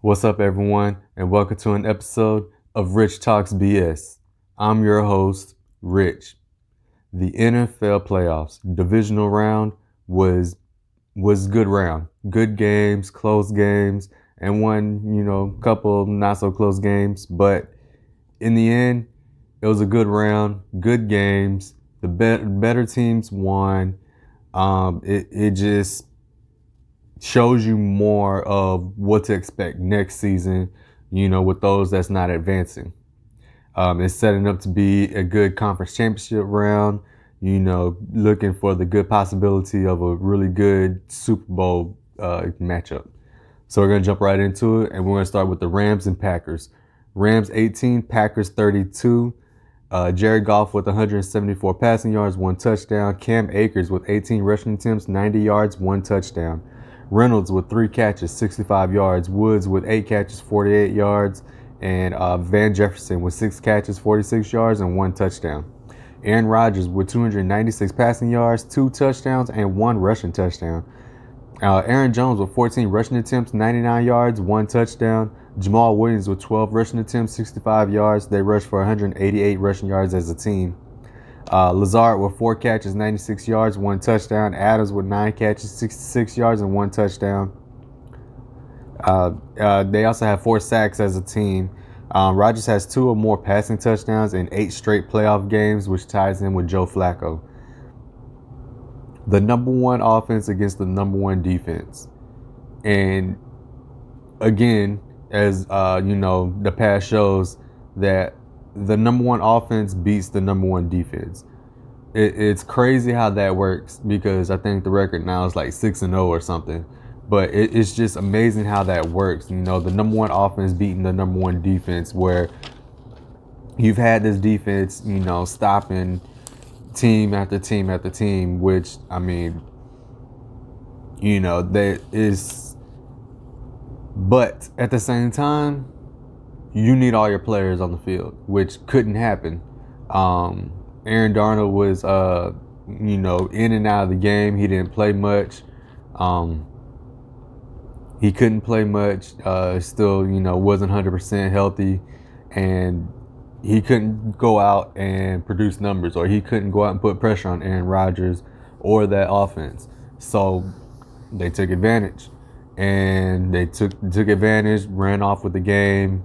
What's up, everyone, and welcome to an episode of Rich Talks BS. I'm your host, Rich. The NFL playoffs divisional round was good round, good games, close games, and one couple not so close games. But in the end, it was a good round, good games. The better teams won. It just shows you more of what to expect next season, with those that's not advancing. It's setting up to be a good conference championship round, looking for the good possibility of a really good Super Bowl matchup. So we're going to jump right into it, and we're going to start with the Rams and Packers. Rams 18, Packers 32. Jared Goff with 174 passing yards, 1 touchdown. Cam Akers with 18 rushing attempts, 90 yards, 1 touchdown. Reynolds with 3 catches, 65 yards. Woods with 8 catches, 48 yards. And Van Jefferson with 6 catches, 46 yards, and 1 touchdown. Aaron Rodgers with 296 passing yards, 2 touchdowns, and 1 rushing touchdown. Aaron Jones with 14 rushing attempts, 99 yards, 1 touchdown. Jamal Williams with 12 rushing attempts, 65 yards. They rushed for 188 rushing yards as a team. Lazard with 4 catches, 96 yards, 1 touchdown. Adams with 9 catches, 66 yards, and 1 touchdown. They also have 4 sacks as a team. Rodgers has 2 or more passing touchdowns in 8 straight playoff games, which ties in with Joe Flacco. The number 1 offense against the number 1 defense. And again, as the past shows that the number 1 offense beats the number 1 defense. It's crazy how that works, because I think the record now is like 6-0 or something. But it's just amazing how that works. The number 1 offense beating the number 1 defense, where you've had this defense, stopping team after team after team, which, that is. But at the same time, you need all your players on the field, which couldn't happen. Aaron Darnold was, in and out of the game. He didn't play much. He couldn't play much. Still, wasn't 100% healthy, and he couldn't go out and produce numbers, or he couldn't go out and put pressure on Aaron Rodgers or that offense. So they took advantage. And they took advantage, ran off with the game,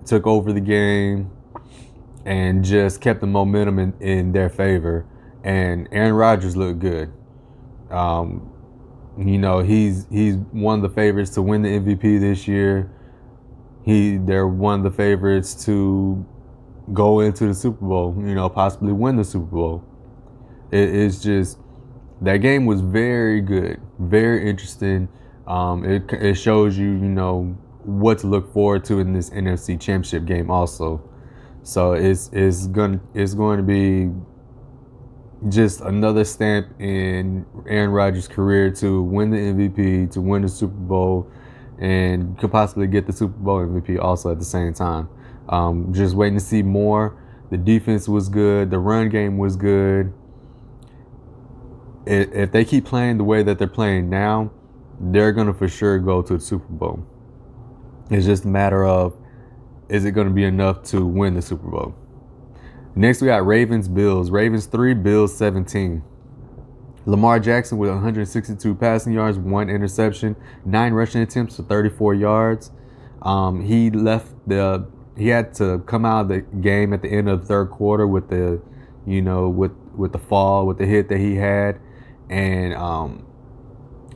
took over the game, and just kept the momentum in their favor. And Aaron Rodgers looked good. He's one of the favorites to win the MVP this year. They're one of the favorites to go into the Super Bowl, possibly win the Super Bowl. It's just, that game was very good, very interesting. It shows you, what to look forward to in this NFC Championship game also. So it's going to be just another stamp in Aaron Rodgers' career to win the MVP, to win the Super Bowl, and could possibly get the Super Bowl MVP also at the same time. Just waiting to see more. The defense was good. The run game was good. If they keep playing the way that they're playing now, they're going to for sure go to the Super Bowl. It's just a matter of, is it going to be enough to win the Super Bowl? Next, we got Ravens-Bills. Ravens 3, Bills 17. Lamar Jackson with 162 passing yards, 1 interception, 9 rushing attempts for 34 yards. He had to come out of the game at the end of the third quarter with the, with the fall, with the hit that he had, and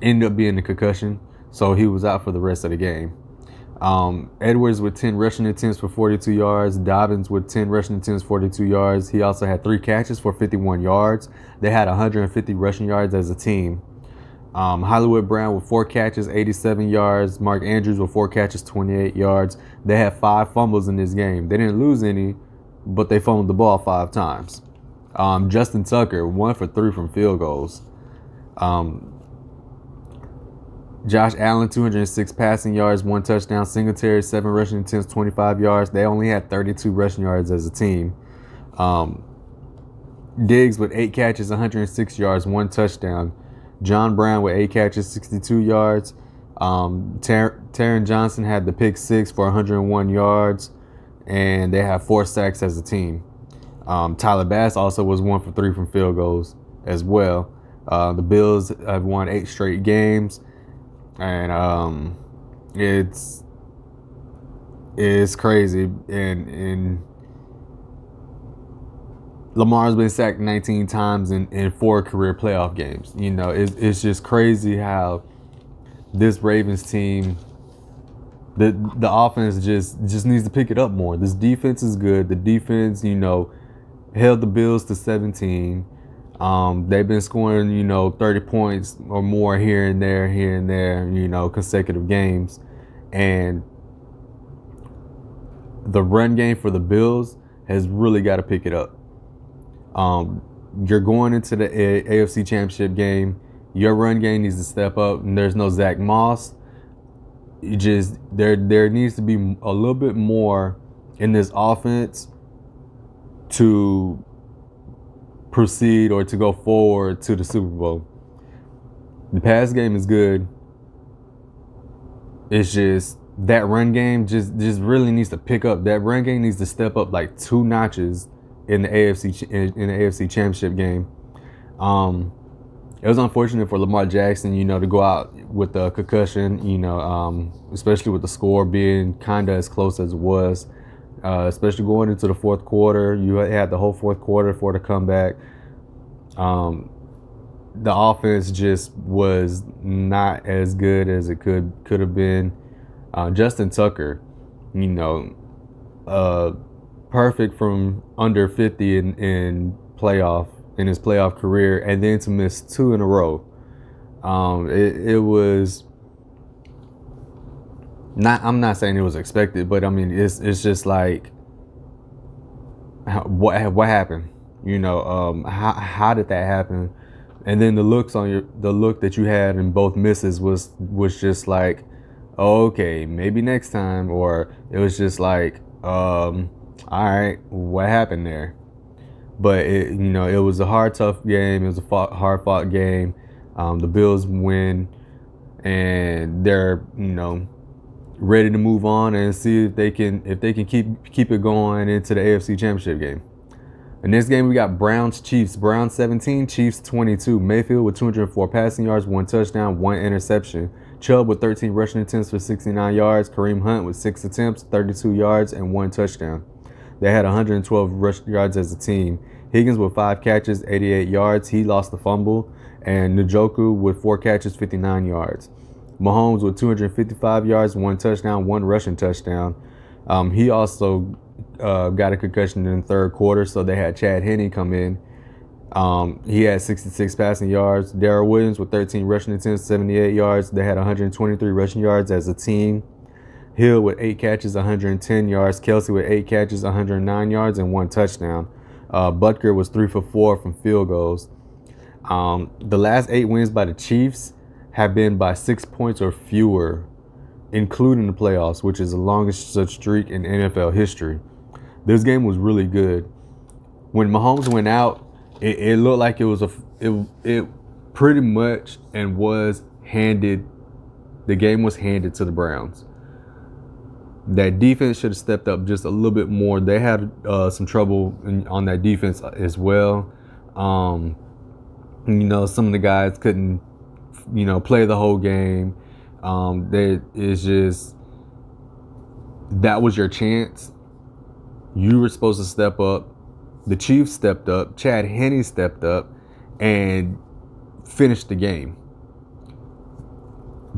ended up being a concussion, so he was out for the rest of the game. Edwards with 10 rushing attempts for 42 yards. Dobbins with 10 rushing attempts, 42 yards. He also had 3 catches for 51 yards. They had 150 rushing yards as a team. Hollywood Brown with 4 catches, 87 yards. Mark Andrews with 4 catches, 28 yards. They had 5 fumbles in this game. They didn't lose any, but they fumbled the ball 5 times. Justin Tucker, 1 for 3 from field goals. Josh Allen, 206 passing yards, 1 touchdown. Singletary, 7 rushing attempts, 25 yards. They only had 32 rushing yards as a team. Diggs with 8 catches, 106 yards, 1 touchdown. John Brown with 8 catches, 62 yards. Taron Johnson had the pick six for 101 yards, and they have 4 sacks as a team. Tyler Bass also was 1 for 3 from field goals as well. The Bills have won 8 straight games, and it's crazy. And Lamar's been sacked 19 times in 4 career playoff games. You know, it's just crazy how this Ravens team, the offense just needs to pick it up more. This defense is good. The defense, you know, held the Bills to 17. They've been scoring, you know, 30 points or more here and there, you know, consecutive games. And the run game for the Bills has really got to pick it up. You're going into the AFC Championship game. Your run game needs to step up, and there's no Zach Moss. There needs to be a little bit more in this offense to proceed or to go forward to the Super Bowl. The pass game is good. It's just that run game just really needs to pick up. That run game needs to step up like 2 notches in the AFC Championship game. It was unfortunate for Lamar Jackson, you know, to go out with a concussion, you know, especially with the score being kind of as close as it was, especially going into the fourth quarter. You had the whole fourth quarter for the comeback. The offense just was not as good as it could have been. Justin Tucker, you know, perfect from under 50 in his playoff career, and then to miss 2 in a row. It was not. I'm not saying it was expected, but I mean it's just like what happened. You know, how did that happen? And then the look that you had in both misses was just like, oh, okay, maybe next time, or it was just like, all right, what happened there? But you know, it was a hard, tough game. It was a hard-fought game. The Bills win, and they're, you know, ready to move on and see if they can keep it going into the AFC Championship game. In this game, we got Browns-Chiefs. Browns 17, Chiefs 22. Mayfield with 204 passing yards, 1 touchdown, 1 interception. Chubb with 13 rushing attempts for 69 yards. Kareem Hunt with 6 attempts, 32 yards, and 1 touchdown. They had 112 rush yards as a team. Higgins with 5 catches, 88 yards. He lost the fumble. And Njoku with 4 catches, 59 yards. Mahomes with 255 yards, 1 touchdown, 1 rushing touchdown. He also got a concussion in the third quarter, so they had Chad Henne come in. He had 66 passing yards. Darrell Williams with 13 rushing attempts, 78 yards. They had 123 rushing yards as a team. Hill with 8 catches, 110 yards. Kelsey with 8 catches, 109 yards, and 1 touchdown. Butker was 3 for 4 from field goals. The last 8 wins by the Chiefs have been by 6 points or fewer, including the playoffs, which is the longest such streak in NFL history. This game was really good. When Mahomes went out, it looked like it pretty much and was handed. The game was handed to the Browns. That defense should have stepped up just a little bit more. They had some trouble on that defense as well. You know, some of the guys couldn't, you know, play the whole game. It's just, that was your chance. You were supposed to step up. The Chiefs stepped up. Chad Henne stepped up and finished the game.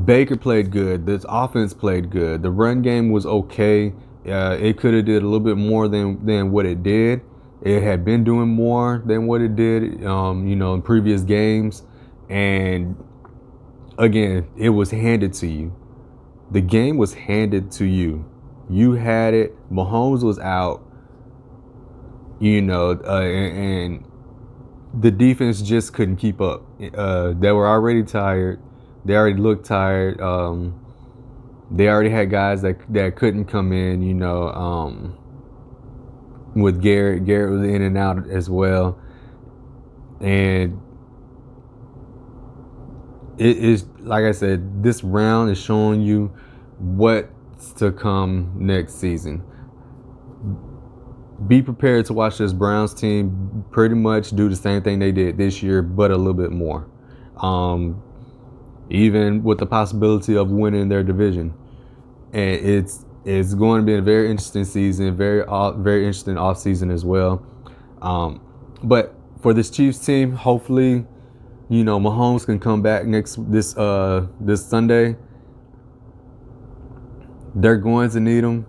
Baker played good. This offense played good. The run game was okay. It could have did a little bit more than what it did. It had been doing more than what it did, you know, in previous games. And again, it was handed to you. The game was handed to you. You had it. Mahomes was out. You know, and the defense just couldn't keep up. They were already tired. They already looked tired. They already had guys that couldn't come in, you know, with Garrett. Garrett was in and out as well. And it is, like I said, this round is showing you what's to come next season. Be prepared to watch this Browns team pretty much do the same thing they did this year, but a little bit more. Even with the possibility of winning their division. And it's going to be a very interesting season, very interesting off season as well. But for this Chiefs team, hopefully, Mahomes can come back this Sunday. They're going to need him.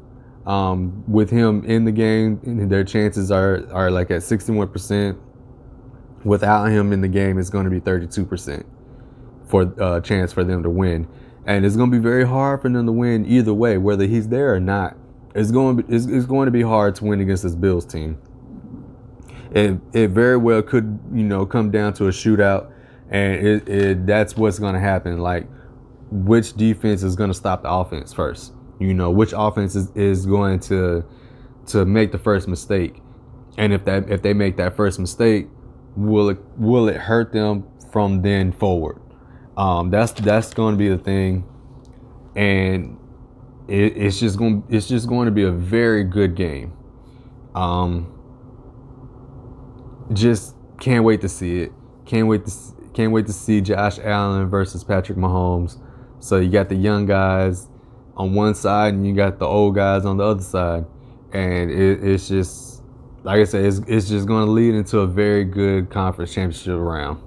With him in the game, their chances are like at 61%. Without him in the game, it's going to be 32% for chance for them to win. And it's going to be very hard for them to win either way, whether he's there or not. It's going to be hard to win against this Bills team. It very well could, come down to a shootout, and that's what's going to happen. Like, which defense is going to stop the offense first? Which offense is going to make the first mistake, and if they make that first mistake, will it hurt them from then forward? That's going to be the thing, and it's just going to be a very good game. Just can't wait to see it. Can't wait to see Josh Allen versus Patrick Mahomes. So you got the young guys on one side and you got the old guys on the other side, and it's just, like I said, it's just going to lead into a very good conference championship round.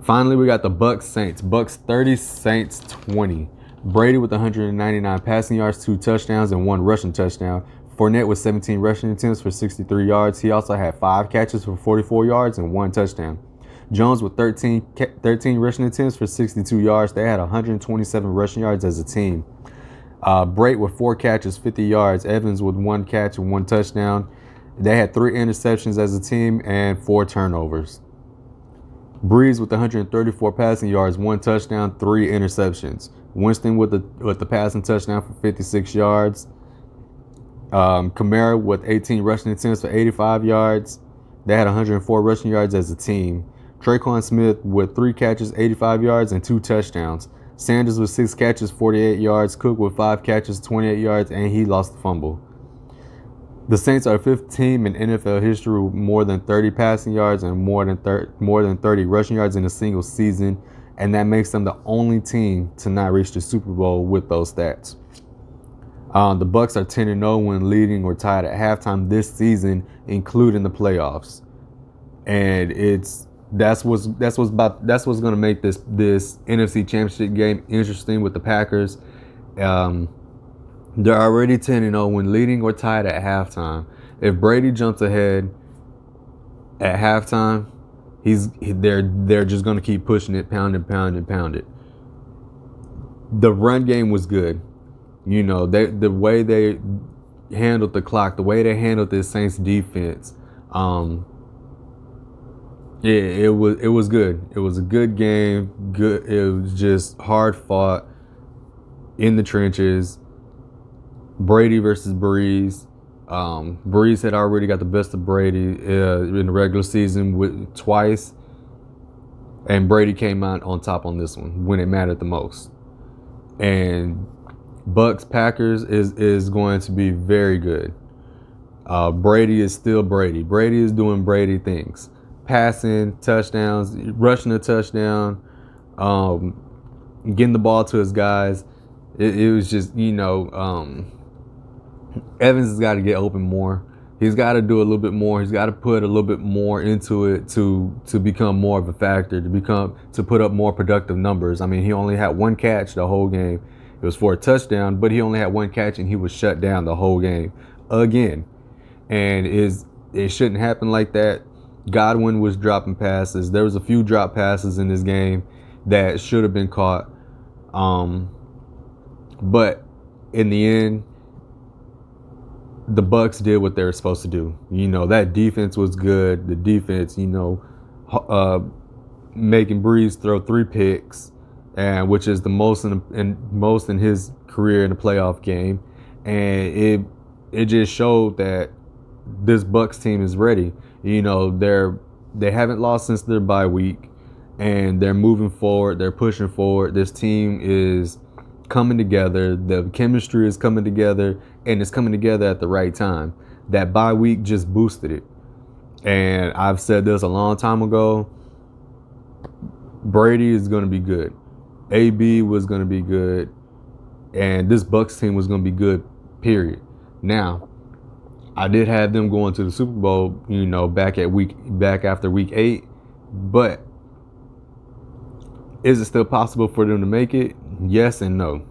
Finally, we got the Bucs Saints. Bucs 30, Saints 20. Brady with 199 passing yards, 2 touchdowns, and 1 rushing touchdown. Fournette with 17 rushing attempts for 63 yards. He also had 5 catches for 44 yards and 1 touchdown. Jones with 13 rushing attempts for 62 yards. They had 127 rushing yards as a team. Brate with 4 catches, 50 yards. Evans with 1 catch and 1 touchdown. They had 3 interceptions as a team and 4 turnovers. Breeze with 134 passing yards, 1 touchdown, 3 interceptions. Winston with the passing touchdown for 56 yards. Kamara with 18 rushing attempts for 85 yards. They had 104 rushing yards as a team. Traquan Smith with 3 catches, 85 yards, and 2 touchdowns. Sanders with 6 catches, 48 yards. Cook with 5 catches, 28 yards, and he lost the fumble. The Saints are 5th team in NFL history with more than 30 passing yards and more than 30 rushing yards in a single season, and that makes them the only team to not reach the Super Bowl with those stats. The Bucs are 10-0 when leading or tied at halftime this season, including the playoffs, and that's what's going to make this NFC Championship game interesting with the Packers. They're already 10-0 when leading or tied at halftime. If Brady jumps ahead at halftime, they're just going to keep pushing it, pound it. The run game was good. The way they handled the clock, the way they handled this Saints defense, it was good. It was a good game. Good. It was just hard fought in the trenches. Brady versus Breeze. Breeze had already got the best of Brady in the regular season twice, and Brady came out on top on this one when it mattered the most. And Bucs Packers is going to be very good. Brady is still Brady. Brady is doing Brady things. Passing, touchdowns, rushing a touchdown, getting the ball to his guys. It was just, Evans has got to get open more. He's got to do a little bit more. He's got to put a little bit more into it to become more of a factor, to put up more productive numbers. I mean, he only had 1 catch the whole game. It was for a touchdown, but he only had 1 catch and he was shut down the whole game again. And it shouldn't happen like that. Godwin was dropping passes. There was a few drop passes in this game that should have been caught. But in the end, the Bucs did what they were supposed to do. That defense was good. The defense, making Breeze throw 3 picks, and which is the most in his career in a playoff game. And it just showed that this Bucs team is ready. They haven't lost since their bye week, and they're moving forward. They're pushing forward. This team is coming together. The chemistry is coming together, and it's coming together at the right time. That bye week just boosted it. And I've said this a long time ago. Brady is going to be good. AB was going to be good. And this Bucs team was going to be good, period. Now, I did have them going to the Super Bowl, back after week 8. But is it still possible for them to make it? Yes and no.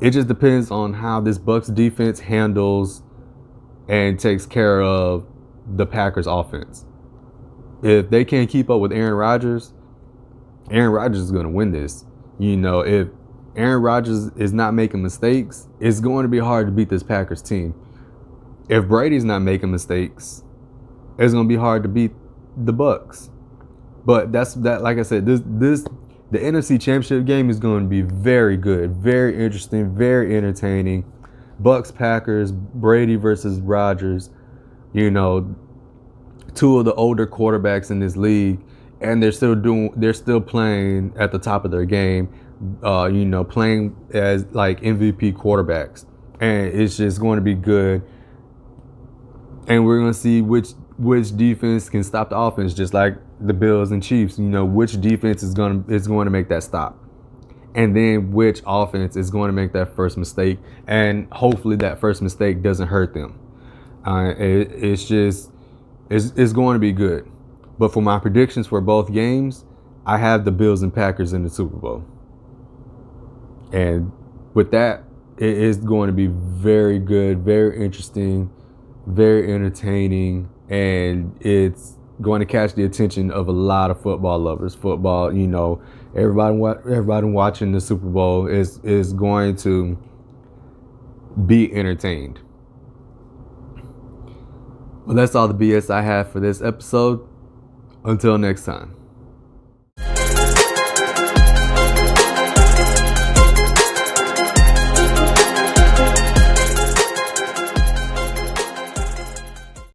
It just depends on how this Bucs defense handles and takes care of the Packers offense. If they can't keep up with Aaron Rodgers is going to win this. If Aaron Rodgers is not making mistakes, it's going to be hard to beat this Packers team. If Brady's not making mistakes, it's going to be hard to beat the Bucs. But like I said, the NFC Championship game is going to be very good, very interesting, very entertaining. Bucs, Packers, Brady versus Rodgers. Two of the older quarterbacks in this league, and they're still playing at the top of their game. Playing as like MVP quarterbacks, and it's just going to be good. And we're going to see which defense can stop the offense, just like the Bills and Chiefs. Which defense is going to make that stop, and then which offense is going to make that first mistake, and hopefully that first mistake doesn't hurt them. It's going to be good. But for my predictions for both games, I have the Bills and Packers in the Super Bowl. And with that, it is going to be very good, very interesting, very entertaining, and it's going to catch the attention of a lot of football lovers. Football, everybody watching the Super Bowl is going to be entertained. Well, that's all the BS I have for this episode. Until next time.